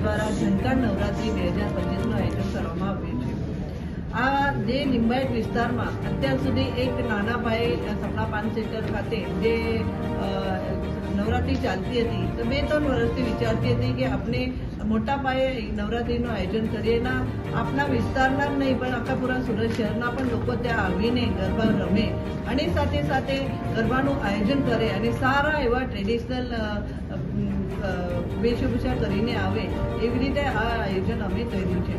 દ્વારા ઝંકાર નવરાત્રી 2025નું આયોજન કરવામાં આવ્યું છે। આ જે લિંબાયત વિસ્તારમાં અત્યાર સુધી એક નાના ભાઈ સપના પાન સેન્ટર ખાતે જે નવરાત્રી ચાલતી હતી, તો 2-3 વર્ષથી વિચારતી હતી કે આપણે મોટા પાયે નવરાત્રીનું આયોજન કરીએ। ના આપણા વિસ્તારના જ નહીં પણ આખા પૂરા સુરત શહેરના પણ લોકો ત્યાં આવીને ગરબા રમે અને સાથે સાથે ગરબાનું આયોજન કરે અને સારા એવા ટ્રેડિશનલ વેશભૂષા કરીને આવે, એવી રીતે આ આયોજન અમે કર્યું છે।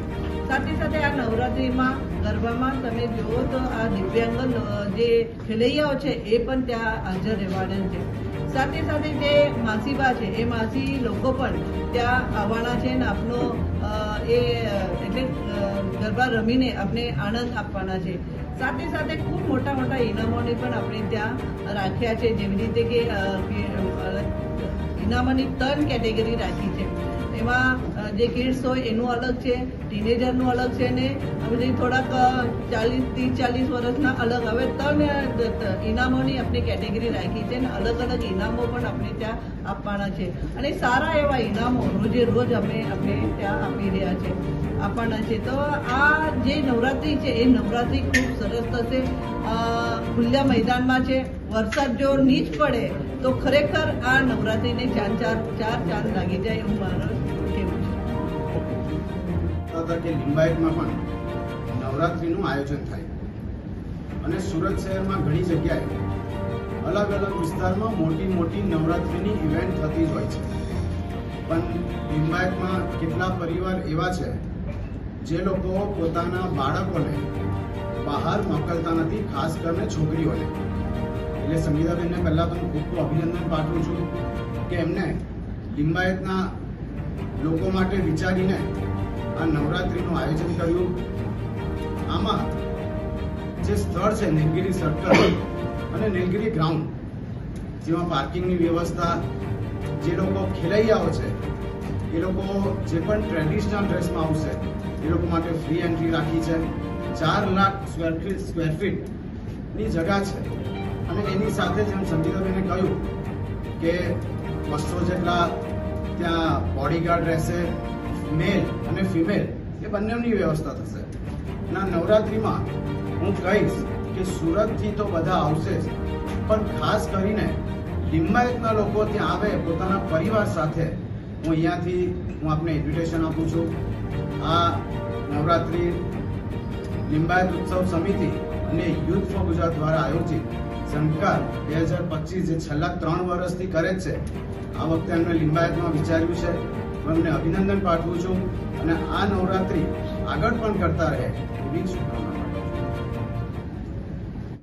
સાથે સાથે આ નવરાત્રિમાં ગરબામાં તમે જુઓ તો આ દિવ્યાંગ જે ખેલૈયાઓ છે એ પણ ત્યાં હાજર રહેવાના છે। સાથે સાથે જે માસીબા છે એ માસી લોકો પણ ત્યાં આવવાના છે ને આપનો એટલે ગરબા રમીને આપણે આનંદ આપવાના છે। સાથે સાથે ખૂબ મોટા મોટા ઇનામોની પણ આપણે ત્યાં રાખ્યા છે, જેવી રીતે કે ઇનામોની 3 કેટેગરી રાખી છે। એમાં જે કિડ્સ હોય એનું અલગ છે, ટીનેજરનું અલગ છે ને પછી થોડાક 30-40 વર્ષના અલગ। હવે 3 ઇનામોની આપણે કેટેગરી રાખી છે ને અલગ અલગ ઇનામો પણ આપણે ત્યાં આપવાના છે અને સારા એવા ઇનામો રોજે રોજ આપણે ત્યાં આપી રહ્યા છે આપવાના છે। તો આ જે નવરાત્રી છે એ નવરાત્રી ખૂબ સરસ થશે, ખુલ્લા મેદાનમાં છે। વરસાદ જો નીચ પડે તો ખરેખર આ નવરાત્રીને ચાર ચાંદ લાગી જાય એવું મારું કહેવું છે। કે લિંબાયતમાં પણ નવરાત્રીનું આયોજન થાય અને સુરત શહેરમાં ઘણી જગ્યાએ અલગ અલગ વિસ્તારમાં મોટી નવરાત્રીની ઇવેન્ટ થતી જ હોય છે, પણ લિંબાયતમાં કેટલા પરિવાર એવા છે જે લોકો પોતાના બાળકોને બહાર મોકલતા નથી, ખાસ કરીને છોકરીઓને। એટલે સંગીતાબેનને પહેલાં તો હું ખૂબ અભિનંદન પાઠવું છું કે એમને લિંબાયતના લોકો માટે વિચારીને આ નવરાત્રીનું આયોજન કર્યું। આમાં જે સ્થળ છે નીલગિરી સર્કલ અને નીલગિરી ગ્રાઉન્ડ, જેમાં પાર્કિંગની વ્યવસ્થા, જે લોકો ખેલૈયાઓ છે એ લોકો જે પણ ટ્રેડિશનલ ડ્રેસમાં આવશે એ લોકો માટે ફ્રી એન્ટ્રી રાખી છે। 4 લાખ સ્ક્વેર ફીટની જગ્યા છે અને એની સાથે જેમ સંગીતાબેને કહ્યું કે 200 જેટલા ત્યાં બોડીગાર્ડ રહેશે, મેલ અને ફિમેલ એ બંનેની વ્યવસ્થા થશે। ના નવરાત્રિમાં હું કહીશ કે સુરતથી તો બધા આવશે જ, પણ ખાસ કરીને લિંબાયતના લોકો ત્યાં આવે પોતાના પરિવાર સાથે। હું અહીંયાથી આપને ઇન્વિટેશન આપું છું। આ નવરાત્રિ લિંબાયત ઉત્સવ સમિતિ અને યુથ ફોર ગુજરાત દ્વારા આયોજિત ઝંકાર 2025 જે છેલ્લા 3 વર્ષથી કરે છે, આ વખતે એમને લિંબાયતમાં વિચાર્યું છે। હું એમને અભિનંદન પાઠવું છું અને આ નવરાત્રિ આગળ પણ કરતા રહે એવી શુભકામના।